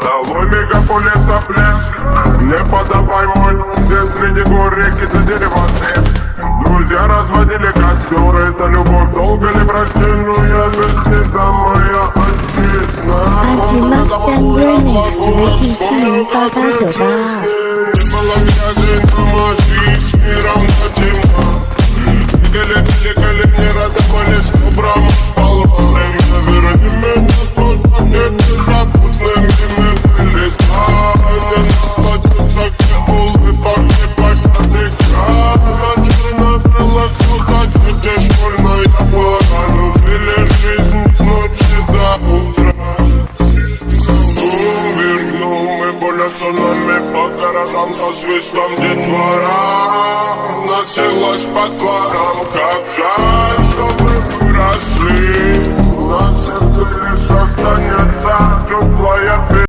Целуй мегаполиса плеск, не подавай мой, где среди гор реки за дерева свет. Друзья разводили костер, это любовь, долго ли прощенную защита моя отчизна. Было грязи на мощи, с миром хотима. Гали, мне радовались, добром спало время. Верни меня туда, где беззаботными мы летали. Насладиться, где улыбок не покатый край. На черно-белых суток, где школьная пора. Любили жизнь с ночи до утра. Верну, мы болятся нами по городам со свистом детвора. Носилась по дворам, как жаль, что мы выросли. На сердце лишь останется теплая песня.